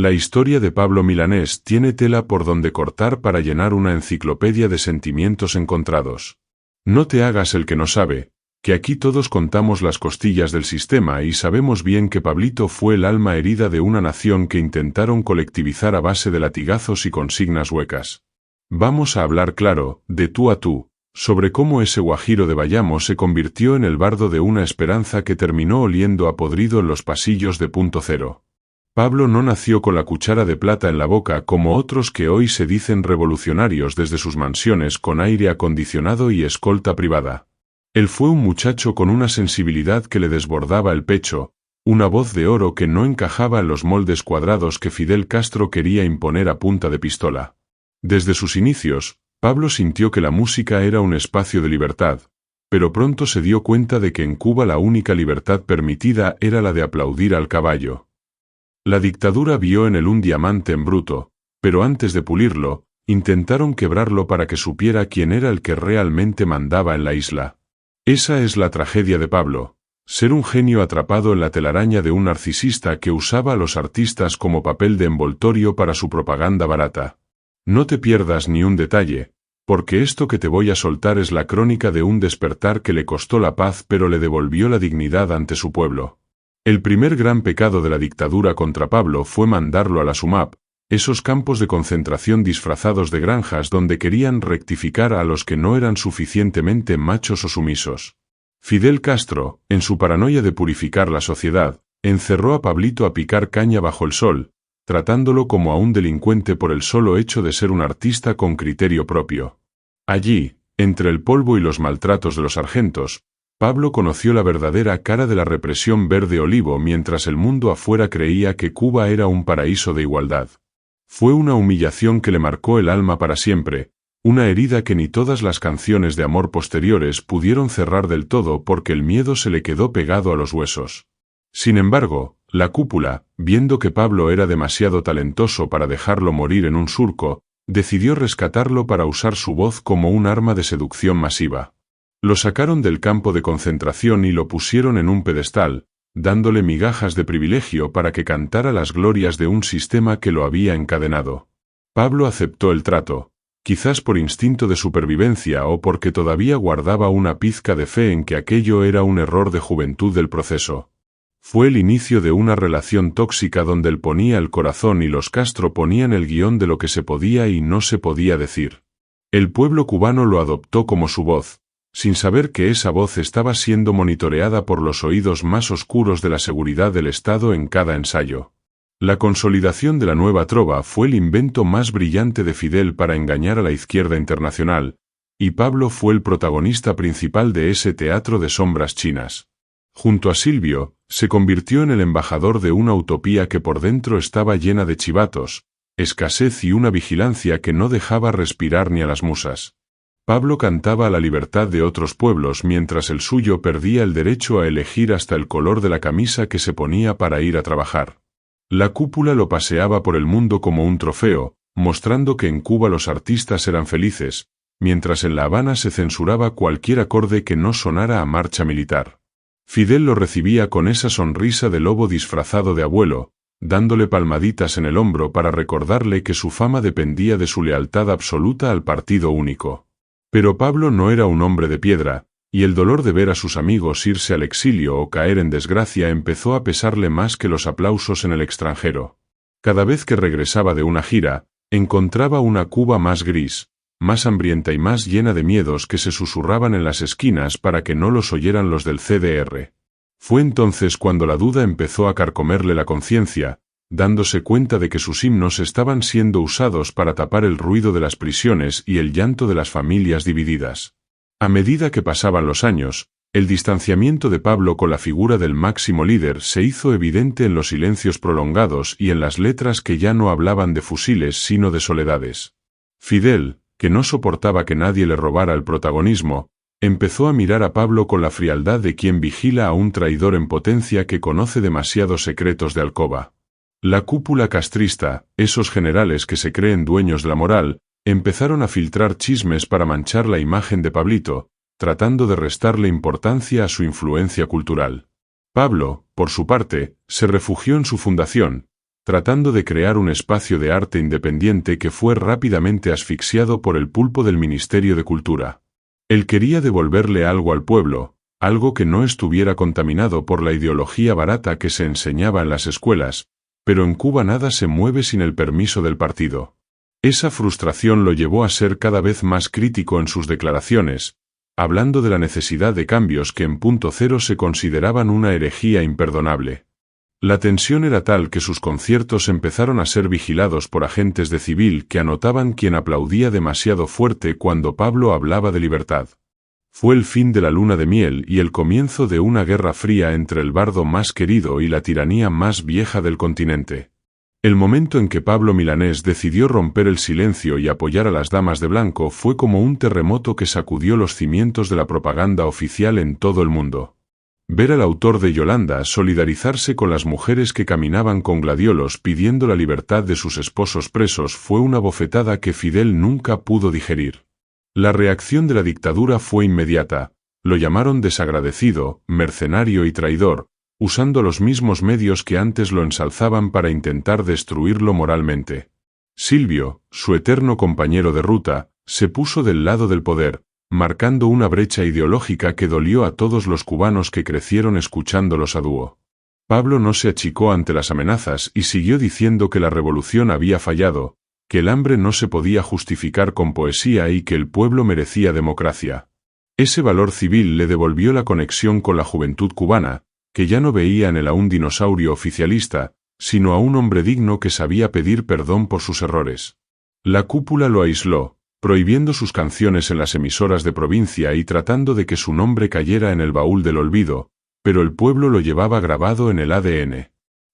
La historia de Pablo Milanés tiene tela por donde cortar para llenar una enciclopedia de sentimientos encontrados. No te hagas el que no sabe, que aquí todos contamos las costillas del sistema y sabemos bien que Pablito fue el alma herida de una nación que intentaron colectivizar a base de latigazos y consignas huecas. Vamos a hablar claro, de tú a tú, sobre cómo ese guajiro de Bayamo se convirtió en el bardo de una esperanza que terminó oliendo a podrido en los pasillos de Punto Cero. Pablo no nació con la cuchara de plata en la boca como otros que hoy se dicen revolucionarios desde sus mansiones con aire acondicionado y escolta privada. Él fue un muchacho con una sensibilidad que le desbordaba el pecho, una voz de oro que no encajaba en los moldes cuadrados que Fidel Castro quería imponer a punta de pistola. Desde sus inicios, Pablo sintió que la música era un espacio de libertad, pero pronto se dio cuenta de que en Cuba la única libertad permitida era la de aplaudir al caballo. La dictadura vio en él un diamante en bruto, pero antes de pulirlo, intentaron quebrarlo para que supiera quién era el que realmente mandaba en la isla. Esa es la tragedia de Pablo, ser un genio atrapado en la telaraña de un narcisista que usaba a los artistas como papel de envoltorio para su propaganda barata. No te pierdas ni un detalle, porque esto que te voy a soltar es la crónica de un despertar que le costó la paz pero le devolvió la dignidad ante su pueblo. El primer gran pecado de la dictadura contra Pablo fue mandarlo a la SUMAP, esos campos de concentración disfrazados de granjas donde querían rectificar a los que no eran suficientemente machos o sumisos. Fidel Castro, en su paranoia de purificar la sociedad, encerró a Pablito a picar caña bajo el sol, tratándolo como a un delincuente por el solo hecho de ser un artista con criterio propio. Allí, entre el polvo y los maltratos de los sargentos, Pablo conoció la verdadera cara de la represión verde olivo mientras el mundo afuera creía que Cuba era un paraíso de igualdad. Fue una humillación que le marcó el alma para siempre, una herida que ni todas las canciones de amor posteriores pudieron cerrar del todo porque el miedo se le quedó pegado a los huesos. Sin embargo, la cúpula, viendo que Pablo era demasiado talentoso para dejarlo morir en un surco, decidió rescatarlo para usar su voz como un arma de seducción masiva. Lo sacaron del campo de concentración y lo pusieron en un pedestal, dándole migajas de privilegio para que cantara las glorias de un sistema que lo había encadenado. Pablo aceptó el trato, quizás por instinto de supervivencia o porque todavía guardaba una pizca de fe en que aquello era un error de juventud del proceso. Fue el inicio de una relación tóxica donde él ponía el corazón y los Castro ponían el guión de lo que se podía y no se podía decir. El pueblo cubano lo adoptó como su voz, sin saber que esa voz estaba siendo monitoreada por los oídos más oscuros de la seguridad del Estado en cada ensayo. La consolidación de la nueva trova fue el invento más brillante de Fidel para engañar a la izquierda internacional, y Pablo fue el protagonista principal de ese teatro de sombras chinas. Junto a Silvio, se convirtió en el embajador de una utopía que por dentro estaba llena de chivatos, escasez y una vigilancia que no dejaba respirar ni a las musas. Pablo cantaba a la libertad de otros pueblos mientras el suyo perdía el derecho a elegir hasta el color de la camisa que se ponía para ir a trabajar. La cúpula lo paseaba por el mundo como un trofeo, mostrando que en Cuba los artistas eran felices, mientras en La Habana se censuraba cualquier acorde que no sonara a marcha militar. Fidel lo recibía con esa sonrisa de lobo disfrazado de abuelo, dándole palmaditas en el hombro para recordarle que su fama dependía de su lealtad absoluta al partido único. Pero Pablo no era un hombre de piedra, y el dolor de ver a sus amigos irse al exilio o caer en desgracia empezó a pesarle más que los aplausos en el extranjero. Cada vez que regresaba de una gira, encontraba una Cuba más gris, más hambrienta y más llena de miedos que se susurraban en las esquinas para que no los oyeran los del CDR. Fue entonces cuando la duda empezó a carcomerle la conciencia, dándose cuenta de que sus himnos estaban siendo usados para tapar el ruido de las prisiones y el llanto de las familias divididas. A medida que pasaban los años, el distanciamiento de Pablo con la figura del máximo líder se hizo evidente en los silencios prolongados y en las letras que ya no hablaban de fusiles sino de soledades. Fidel, que no soportaba que nadie le robara el protagonismo, empezó a mirar a Pablo con la frialdad de quien vigila a un traidor en potencia que conoce demasiados secretos de alcoba. La cúpula castrista, esos generales que se creen dueños de la moral, empezaron a filtrar chismes para manchar la imagen de Pablito, tratando de restarle importancia a su influencia cultural. Pablo, por su parte, se refugió en su fundación, tratando de crear un espacio de arte independiente que fue rápidamente asfixiado por el pulpo del Ministerio de Cultura. Él quería devolverle algo al pueblo, algo que no estuviera contaminado por la ideología barata que se enseñaba en las escuelas, pero en Cuba nada se mueve sin el permiso del partido. Esa frustración lo llevó a ser cada vez más crítico en sus declaraciones, hablando de la necesidad de cambios que en Punto Cero se consideraban una herejía imperdonable. La tensión era tal que sus conciertos empezaron a ser vigilados por agentes de civil que anotaban quién aplaudía demasiado fuerte cuando Pablo hablaba de libertad. Fue el fin de la luna de miel y el comienzo de una guerra fría entre el bardo más querido y la tiranía más vieja del continente. El momento en que Pablo Milanés decidió romper el silencio y apoyar a las damas de blanco fue como un terremoto que sacudió los cimientos de la propaganda oficial en todo el mundo. Ver al autor de Yolanda solidarizarse con las mujeres que caminaban con gladiolos pidiendo la libertad de sus esposos presos fue una bofetada que Fidel nunca pudo digerir. La reacción de la dictadura fue inmediata, lo llamaron desagradecido, mercenario y traidor, usando los mismos medios que antes lo ensalzaban para intentar destruirlo moralmente. Silvio, su eterno compañero de ruta, se puso del lado del poder, marcando una brecha ideológica que dolió a todos los cubanos que crecieron escuchándolos a dúo. Pablo no se achicó ante las amenazas y siguió diciendo que la revolución había fallado, que el hambre no se podía justificar con poesía y que el pueblo merecía democracia. Ese valor civil le devolvió la conexión con la juventud cubana, que ya no veía en él a un dinosaurio oficialista, sino a un hombre digno que sabía pedir perdón por sus errores. La cúpula lo aisló, prohibiendo sus canciones en las emisoras de provincia y tratando de que su nombre cayera en el baúl del olvido, pero el pueblo lo llevaba grabado en el ADN.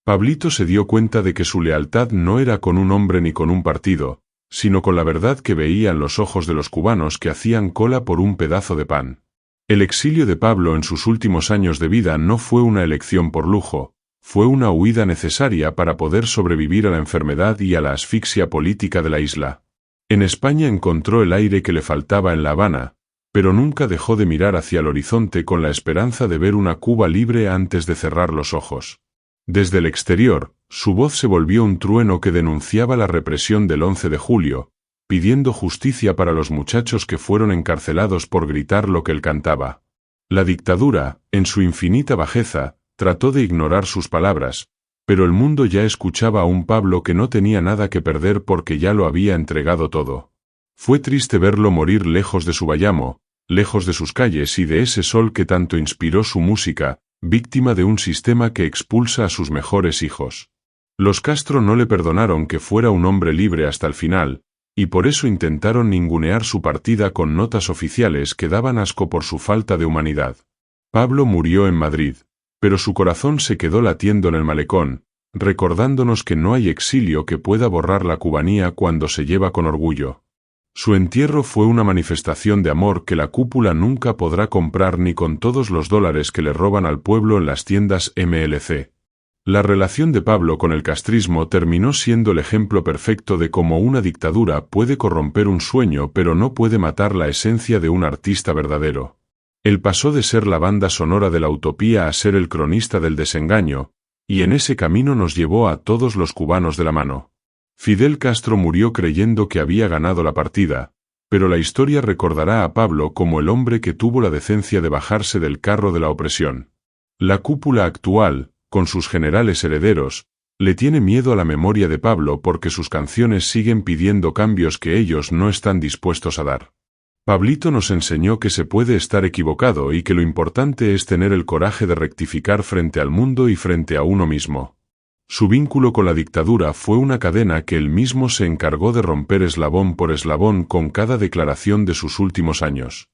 Pablito se dio cuenta de que su lealtad no era con un hombre ni con un partido, sino con la verdad que veía en los ojos de los cubanos que hacían cola por un pedazo de pan. El exilio de Pablo en sus últimos años de vida no fue una elección por lujo, fue una huida necesaria para poder sobrevivir a la enfermedad y a la asfixia política de la isla. En España encontró el aire que le faltaba en La Habana, pero nunca dejó de mirar hacia el horizonte con la esperanza de ver una Cuba libre antes de cerrar los ojos. Desde el exterior, su voz se volvió un trueno que denunciaba la represión del 11 de julio, pidiendo justicia para los muchachos que fueron encarcelados por gritar lo que él cantaba. La dictadura, en su infinita bajeza, trató de ignorar sus palabras, pero el mundo ya escuchaba a un Pablo que no tenía nada que perder porque ya lo había entregado todo. Fue triste verlo morir lejos de su Bayamo, lejos de sus calles y de ese sol que tanto inspiró su música, víctima de un sistema que expulsa a sus mejores hijos. Los Castro no le perdonaron que fuera un hombre libre hasta el final, y por eso intentaron ningunear su partida con notas oficiales que daban asco por su falta de humanidad. Pablo murió en Madrid, pero su corazón se quedó latiendo en el malecón, recordándonos que no hay exilio que pueda borrar la cubanía cuando se lleva con orgullo. Su entierro fue una manifestación de amor que la cúpula nunca podrá comprar ni con todos los dólares que le roban al pueblo en las tiendas MLC. La relación de Pablo con el castrismo terminó siendo el ejemplo perfecto de cómo una dictadura puede corromper un sueño pero no puede matar la esencia de un artista verdadero. Él pasó de ser la banda sonora de la utopía a ser el cronista del desengaño, y en ese camino nos llevó a todos los cubanos de la mano. Fidel Castro murió creyendo que había ganado la partida, pero la historia recordará a Pablo como el hombre que tuvo la decencia de bajarse del carro de la opresión. La cúpula actual, con sus generales herederos, le tiene miedo a la memoria de Pablo porque sus canciones siguen pidiendo cambios que ellos no están dispuestos a dar. Pablito nos enseñó que se puede estar equivocado y que lo importante es tener el coraje de rectificar frente al mundo y frente a uno mismo. Su vínculo con la dictadura fue una cadena que él mismo se encargó de romper eslabón por eslabón con cada declaración de sus últimos años.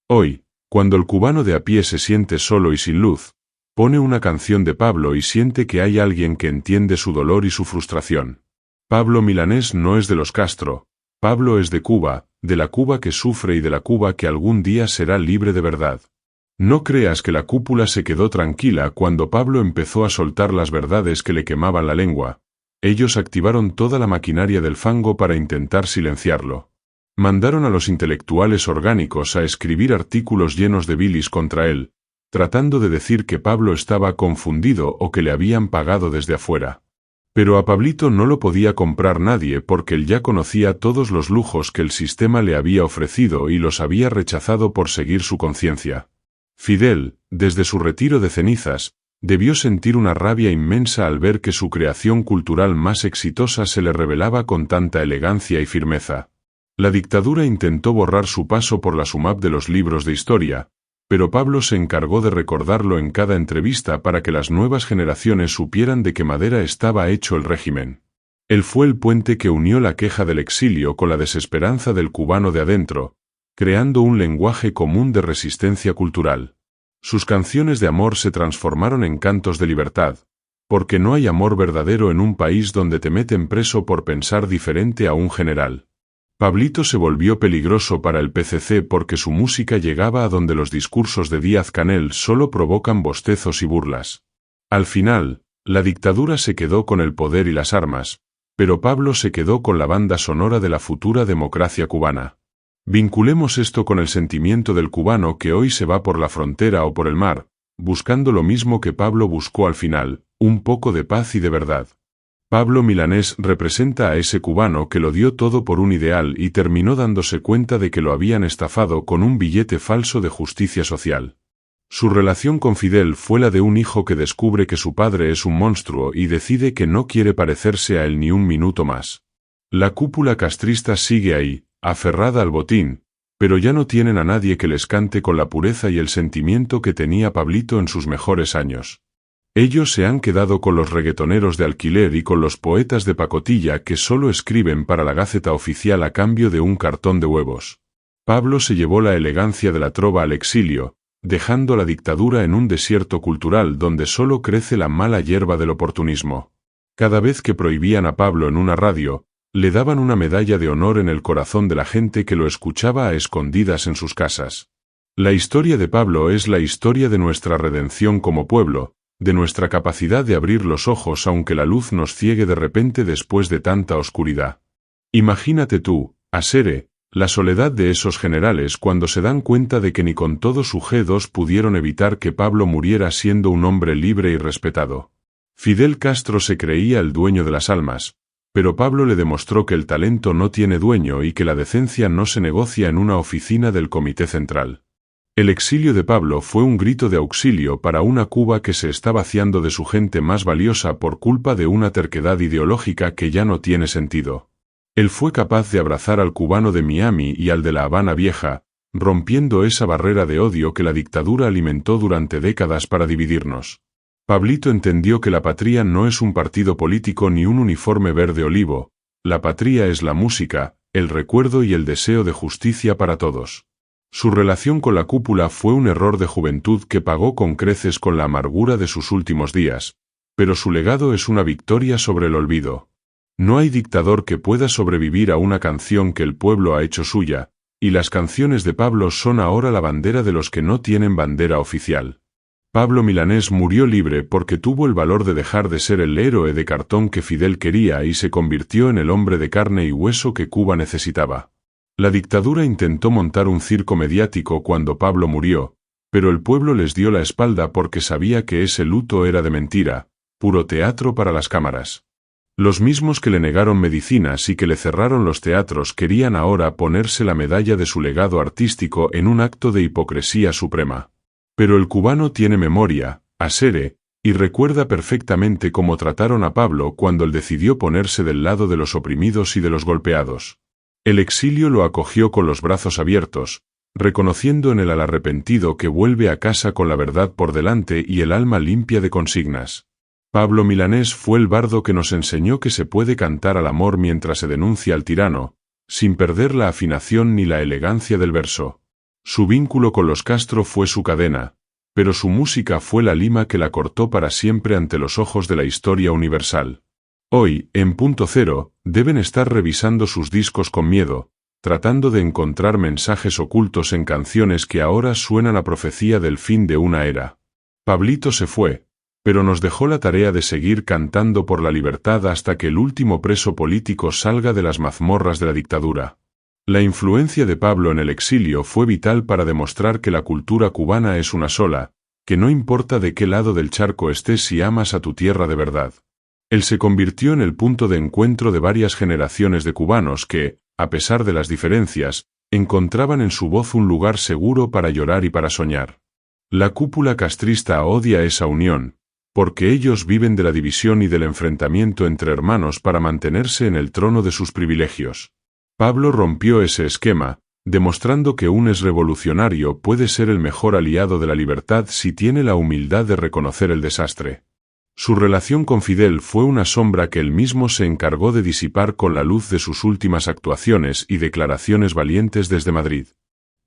Hoy, cuando el cubano de a pie se siente solo y sin luz, pone una canción de Pablo y siente que hay alguien que entiende su dolor y su frustración. Pablo Milanés no es de los Castro, Pablo es de Cuba, de la Cuba que sufre y de la Cuba que algún día será libre de verdad. No creas que la cúpula se quedó tranquila cuando Pablo empezó a soltar las verdades que le quemaban la lengua. Ellos activaron toda la maquinaria del fango para intentar silenciarlo. Mandaron a los intelectuales orgánicos a escribir artículos llenos de bilis contra él, tratando de decir que Pablo estaba confundido o que le habían pagado desde afuera. Pero a Pablito no lo podía comprar nadie porque él ya conocía todos los lujos que el sistema le había ofrecido y los había rechazado por seguir su conciencia. Fidel, desde su retiro de cenizas, debió sentir una rabia inmensa al ver que su creación cultural más exitosa se le revelaba con tanta elegancia y firmeza. La dictadura intentó borrar su paso por la SUMAP de los libros de historia, pero Pablo se encargó de recordarlo en cada entrevista para que las nuevas generaciones supieran de qué madera estaba hecho el régimen. Él fue el puente que unió la queja del exilio con la desesperanza del cubano de adentro, creando un lenguaje común de resistencia cultural. Sus canciones de amor se transformaron en cantos de libertad, porque no hay amor verdadero en un país donde te meten preso por pensar diferente a un general. Pablito se volvió peligroso para el PCC porque su música llegaba a donde los discursos de Díaz-Canel solo provocan bostezos y burlas. Al final, la dictadura se quedó con el poder y las armas, pero Pablo se quedó con la banda sonora de la futura democracia cubana. Vinculemos esto con el sentimiento del cubano que hoy se va por la frontera o por el mar, buscando lo mismo que Pablo buscó al final, un poco de paz y de verdad. Pablo Milanés representa a ese cubano que lo dio todo por un ideal y terminó dándose cuenta de que lo habían estafado con un billete falso de justicia social. Su relación con Fidel fue la de un hijo que descubre que su padre es un monstruo y decide que no quiere parecerse a él ni un minuto más. La cúpula castrista sigue ahí, aferrada al botín, pero ya no tienen a nadie que les cante con la pureza y el sentimiento que tenía Pablito en sus mejores años. Ellos se han quedado con los reggaetoneros de alquiler y con los poetas de pacotilla que solo escriben para la Gaceta Oficial a cambio de un cartón de huevos. Pablo se llevó la elegancia de la trova al exilio, dejando la dictadura en un desierto cultural donde solo crece la mala hierba del oportunismo. Cada vez que prohibían a Pablo en una radio, le daban una medalla de honor en el corazón de la gente que lo escuchaba a escondidas en sus casas. La historia de Pablo es la historia de nuestra redención como pueblo, de nuestra capacidad de abrir los ojos aunque la luz nos ciegue de repente después de tanta oscuridad. Imagínate tú, Asere, la soledad de esos generales cuando se dan cuenta de que ni con todo su G2 pudieron evitar que Pablo muriera siendo un hombre libre y respetado. Fidel Castro se creía el dueño de las almas, pero Pablo le demostró que el talento no tiene dueño y que la decencia no se negocia en una oficina del Comité Central. El exilio de Pablo fue un grito de auxilio para una Cuba que se está vaciando de su gente más valiosa por culpa de una terquedad ideológica que ya no tiene sentido. Él fue capaz de abrazar al cubano de Miami y al de La Habana Vieja, rompiendo esa barrera de odio que la dictadura alimentó durante décadas para dividirnos. Pablito entendió que la patria no es un partido político ni un uniforme verde olivo, la patria es la música, el recuerdo y el deseo de justicia para todos. Su relación con la cúpula fue un error de juventud que pagó con creces con la amargura de sus últimos días, pero su legado es una victoria sobre el olvido. No hay dictador que pueda sobrevivir a una canción que el pueblo ha hecho suya, y las canciones de Pablo son ahora la bandera de los que no tienen bandera oficial. Pablo Milanés murió libre porque tuvo el valor de dejar de ser el héroe de cartón que Fidel quería y se convirtió en el hombre de carne y hueso que Cuba necesitaba. La dictadura intentó montar un circo mediático cuando Pablo murió, pero el pueblo les dio la espalda porque sabía que ese luto era de mentira, puro teatro para las cámaras. Los mismos que le negaron medicinas y que le cerraron los teatros querían ahora ponerse la medalla de su legado artístico en un acto de hipocresía suprema. Pero el cubano tiene memoria, Asere, y recuerda perfectamente cómo trataron a Pablo cuando él decidió ponerse del lado de los oprimidos y de los golpeados. El exilio lo acogió con los brazos abiertos, reconociendo en él al arrepentido que vuelve a casa con la verdad por delante y el alma limpia de consignas. Pablo Milanés fue el bardo que nos enseñó que se puede cantar al amor mientras se denuncia al tirano, sin perder la afinación ni la elegancia del verso. Su vínculo con los Castro fue su cadena, pero su música fue la lima que la cortó para siempre ante los ojos de la historia universal. Hoy, en Punto Cero, deben estar revisando sus discos con miedo, tratando de encontrar mensajes ocultos en canciones que ahora suenan a profecía del fin de una era. Pablito se fue, pero nos dejó la tarea de seguir cantando por la libertad hasta que el último preso político salga de las mazmorras de la dictadura. La influencia de Pablo en el exilio fue vital para demostrar que la cultura cubana es una sola, que no importa de qué lado del charco estés si amas a tu tierra de verdad. Él se convirtió en el punto de encuentro de varias generaciones de cubanos que, a pesar de las diferencias, encontraban en su voz un lugar seguro para llorar y para soñar. La cúpula castrista odia esa unión, porque ellos viven de la división y del enfrentamiento entre hermanos para mantenerse en el trono de sus privilegios. Pablo rompió ese esquema, demostrando que un exrevolucionario puede ser el mejor aliado de la libertad si tiene la humildad de reconocer el desastre. Su relación con Fidel fue una sombra que él mismo se encargó de disipar con la luz de sus últimas actuaciones y declaraciones valientes desde Madrid.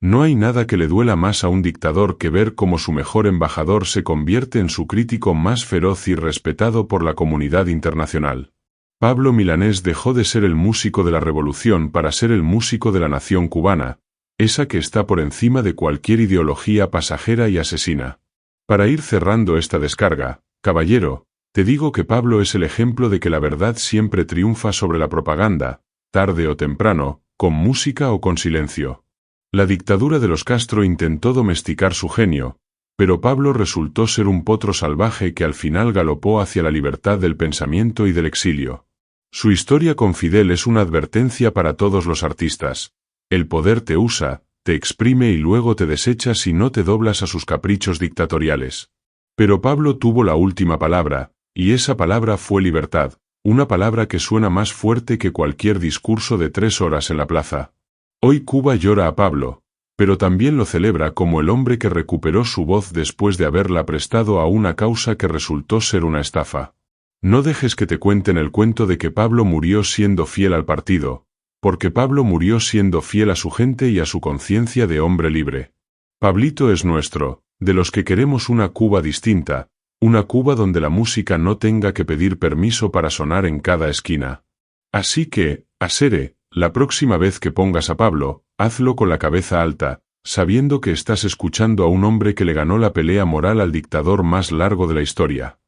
No hay nada que le duela más a un dictador que ver cómo su mejor embajador se convierte en su crítico más feroz y respetado por la comunidad internacional. Pablo Milanés dejó de ser el músico de la revolución para ser el músico de la nación cubana, esa que está por encima de cualquier ideología pasajera y asesina. Para ir cerrando esta descarga, caballero, te digo que Pablo es el ejemplo de que la verdad siempre triunfa sobre la propaganda, tarde o temprano, con música o con silencio. La dictadura de los Castro intentó domesticar su genio, pero Pablo resultó ser un potro salvaje que al final galopó hacia la libertad del pensamiento y del exilio. Su historia con Fidel es una advertencia para todos los artistas. El poder te usa, te exprime y luego te desecha si no te doblas a sus caprichos dictatoriales. Pero Pablo tuvo la última palabra, y esa palabra fue libertad, una palabra que suena más fuerte que cualquier discurso de 3 horas en la plaza. Hoy Cuba llora a Pablo, pero también lo celebra como el hombre que recuperó su voz después de haberla prestado a una causa que resultó ser una estafa. No dejes que te cuenten el cuento de que Pablo murió siendo fiel al partido, porque Pablo murió siendo fiel a su gente y a su conciencia de hombre libre. Pablito es nuestro, de los que queremos una Cuba distinta, una Cuba donde la música no tenga que pedir permiso para sonar en cada esquina. Así que, Asere, la próxima vez que pongas a Pablo, hazlo con la cabeza alta, sabiendo que estás escuchando a un hombre que le ganó la pelea moral al dictador más largo de la historia.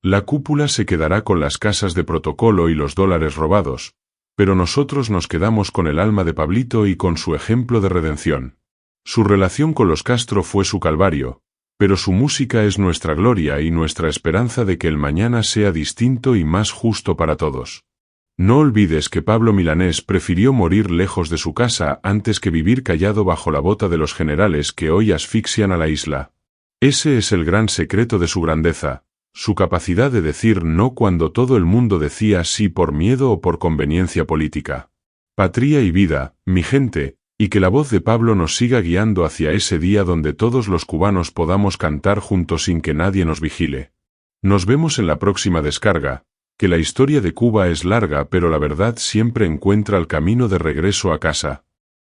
La cúpula se quedará con las casas de protocolo y los dólares robados, pero nosotros nos quedamos con el alma de Pablito y con su ejemplo de redención. Su relación con los Castro fue su calvario, pero su música es nuestra gloria y nuestra esperanza de que el mañana sea distinto y más justo para todos. No olvides que Pablo Milanés prefirió morir lejos de su casa antes que vivir callado bajo la bota de los generales que hoy asfixian a la isla. Ese es el gran secreto de su grandeza, su capacidad de decir no cuando todo el mundo decía sí por miedo o por conveniencia política. Patria y vida, mi gente, y que la voz de Pablo nos siga guiando hacia ese día donde todos los cubanos podamos cantar juntos sin que nadie nos vigile. Nos vemos en la próxima descarga, que la historia de Cuba es larga pero la verdad siempre encuentra el camino de regreso a casa.